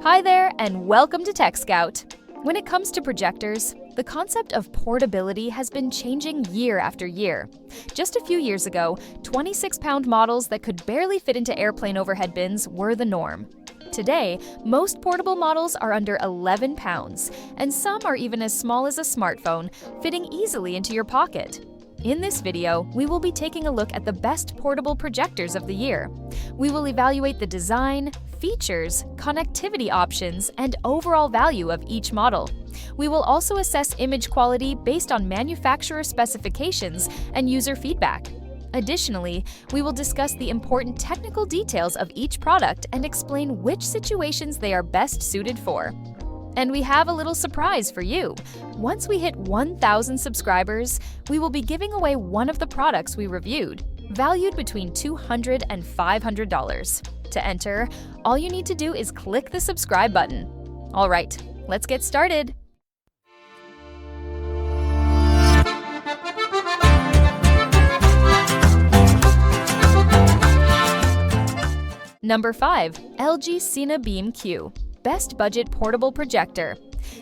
Hi there, and welcome to Tech Scout. When it comes to projectors, the concept of portability has been changing year after year. Just a few years ago, 26-pound models that could barely fit into airplane overhead bins were the norm. Today, most portable models are under 11 pounds, and some are even as small as a smartphone, fitting easily into your pocket. In this video, we will be taking a look at the best portable projectors of the year. We will evaluate the design, features, connectivity options, and overall value of each model. We will also assess image quality based on manufacturer specifications and user feedback. Additionally, we will discuss the important technical details of each product and explain which situations they are best suited for. And we have a little surprise for you. Once we hit 1,000 subscribers, we will be giving away one of the products we reviewed, valued between $200 and $500. To enter, all you need to do is click the subscribe button. All right, let's get started. Number 5. LG CineBeam-Q. Best Budget Portable Projector.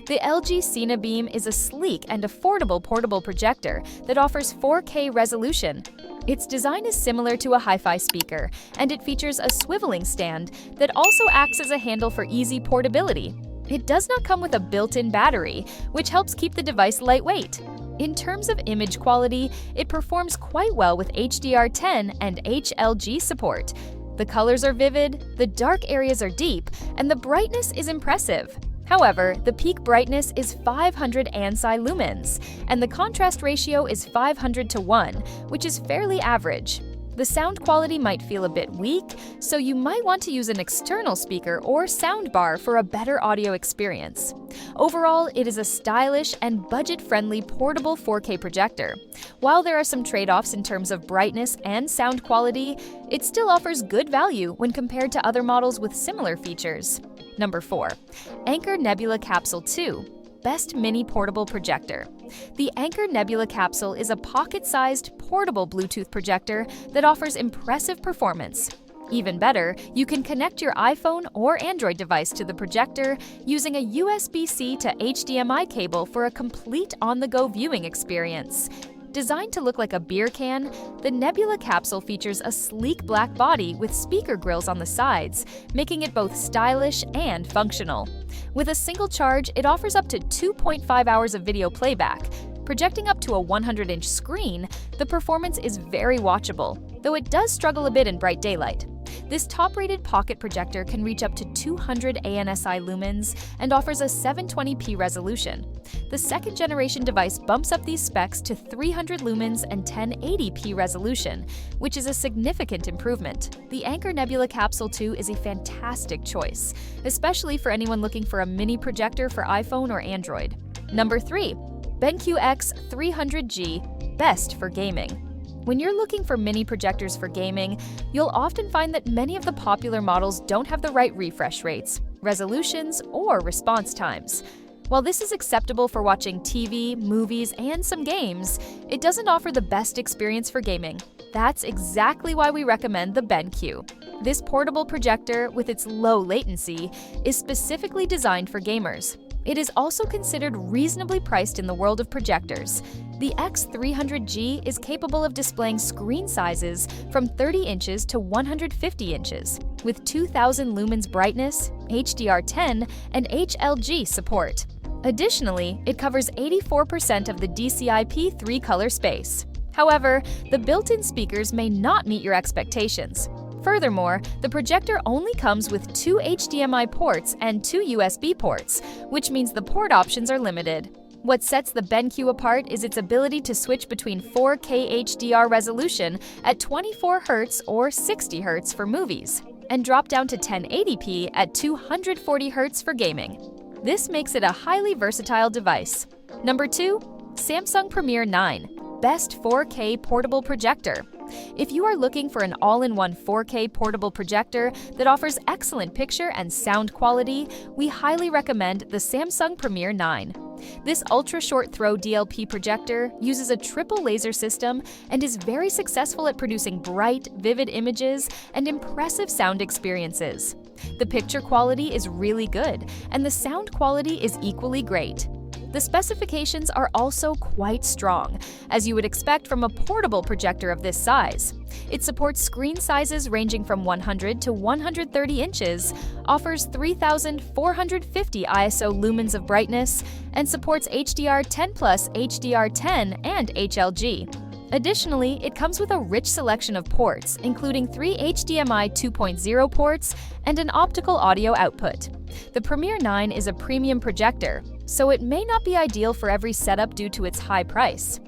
The LG CineBeam is a sleek and affordable portable projector that offers 4K resolution. Its design is similar to a hi-fi speaker, and it features a swiveling stand that also acts as a handle for easy portability. It does not come with a built-in battery, which helps keep the device lightweight. In terms of image quality, it performs quite well with HDR10 and HLG support. The colors are vivid, the dark areas are deep, and the brightness is impressive. However, the peak brightness is 500 ANSI lumens, and the contrast ratio is 500:1, which is fairly average. The sound quality might feel a bit weak, so you might want to use an external speaker or soundbar for a better audio experience. Overall, it is a stylish and budget-friendly portable 4K projector. While there are some trade-offs in terms of brightness and sound quality, it still offers good value when compared to other models with similar features. Number 4. Anker Nebula Capsule-II. Best Mini Portable Projector. The Anker Nebula Capsule is a pocket-sized, portable Bluetooth projector that offers impressive performance. Even better, you can connect your iPhone or Android device to the projector using a USB-C to HDMI cable for a complete on-the-go viewing experience. Designed to look like a beer can, the Nebula capsule features a sleek black body with speaker grills on the sides, making it both stylish and functional. With a single charge, it offers up to 2.5 hours of video playback. Projecting up to a 100-inch screen, the performance is very watchable, though it does struggle a bit in bright daylight. This top-rated pocket projector can reach up to 200 ANSI lumens and offers a 720p resolution. The second-generation device bumps up these specs to 300 lumens and 1080p resolution, which is a significant improvement. The Anker Nebula Capsule-II is a fantastic choice, especially for anyone looking for a mini projector for iPhone or Android. Number 3. BenQ X 300G. Best for gaming. When you're looking for mini projectors for gaming, you'll often find that many of the popular models don't have the right refresh rates, resolutions, or response times. While this is acceptable for watching TV, movies, and some games, it doesn't offer the best experience for gaming. That's exactly why we recommend the BenQ. This portable projector, with its low latency, is specifically designed for gamers. It is also considered reasonably priced in the world of projectors. The X300G is capable of displaying screen sizes from 30 inches to 150 inches, with 2000 lumens brightness, HDR10, and HLG support. Additionally, it covers 84% of the DCI-P 3-color space. However, the built-in speakers may not meet your expectations. Furthermore, the projector only comes with 2 HDMI ports and 2 USB ports, which means the port options are limited. What sets the BenQ apart is its ability to switch between 4K HDR resolution at 24 Hz or 60 Hz for movies, and drop down to 1080p at 240 Hz for gaming. This makes it a highly versatile device. Number 2. Samsung Premier 9. Best 4K Portable Projector. If you are looking for an all-in-one 4K portable projector that offers excellent picture and sound quality, we highly recommend the Samsung Premier 9. This ultra-short throw DLP projector uses a triple laser system and is very successful at producing bright, vivid images and impressive sound experiences. The picture quality is really good, and the sound quality is equally great. The specifications are also quite strong, as you would expect from a portable projector of this size. It supports screen sizes ranging from 100 to 130 inches, offers 3,450 ISO lumens of brightness, and supports HDR10+, HDR10, and HLG. Additionally, it comes with a rich selection of ports, including 3 HDMI 2.0 ports and an optical audio output. The Premier 9 is a premium projector, so it may not be ideal for every setup due to its high price.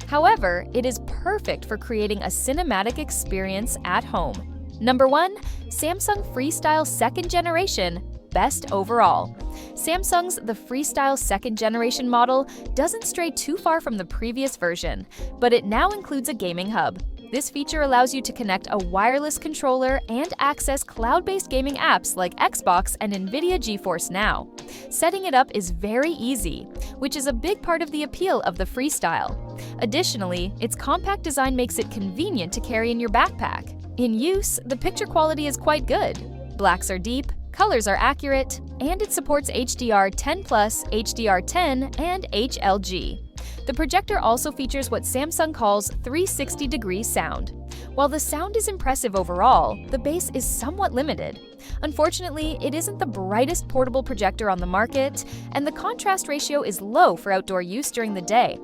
However, it is perfect for creating a cinematic experience at home. Number 1. Samsung Freestyle 2nd Generation, Best Overall. Samsung's the Freestyle 2nd Generation model doesn't stray too far from the previous version, but it now includes a gaming hub. This feature allows you to connect a wireless controller and access cloud-based gaming apps like Xbox and NVIDIA GeForce Now. Setting it up is very easy, which is a big part of the appeal of the Freestyle. Additionally, its compact design makes it convenient to carry in your backpack. In use, the picture quality is quite good. Blacks are deep, colors are accurate, and it supports HDR10+, HDR10, and HLG. The projector also features what Samsung calls 360-degree sound. While the sound is impressive overall, the bass is somewhat limited. Unfortunately, it isn't the brightest portable projector on the market, and the contrast ratio is low for outdoor use during the day.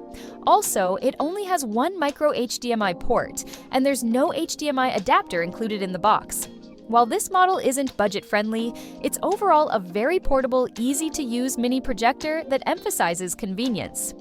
Also, it only has one micro HDMI port, and there's no HDMI adapter included in the box. While this model isn't budget-friendly, it's overall a very portable, easy-to-use mini projector that emphasizes convenience.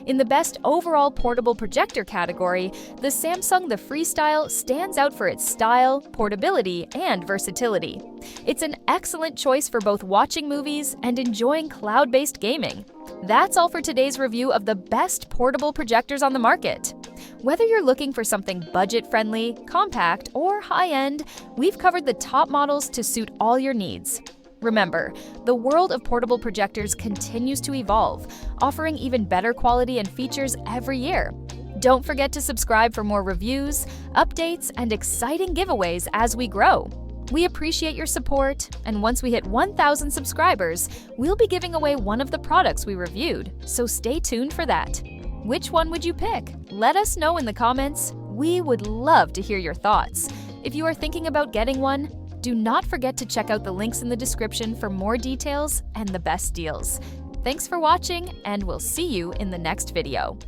In the best overall portable projector category, the Samsung the Freestyle stands out for its style, portability, and versatility. It's an excellent choice for both watching movies and enjoying cloud-based gaming. That's all for today's review of the best portable projectors on the market. Whether you're looking for something budget-friendly, compact, or high-end, we've covered the top models to suit all your needs. Remember, the world of portable projectors continues to evolve, offering even better quality and features every year. Don't forget to subscribe for more reviews, updates, and exciting giveaways as we grow. We appreciate your support, and once we hit 1,000 subscribers, we'll be giving away one of the products we reviewed, so stay tuned for that. Which one would you pick? Let us know in the comments. We would love to hear your thoughts. If you are thinking about getting one, do not forget to check out the links in the description for more details and the best deals. Thanks for watching, and we'll see you in the next video.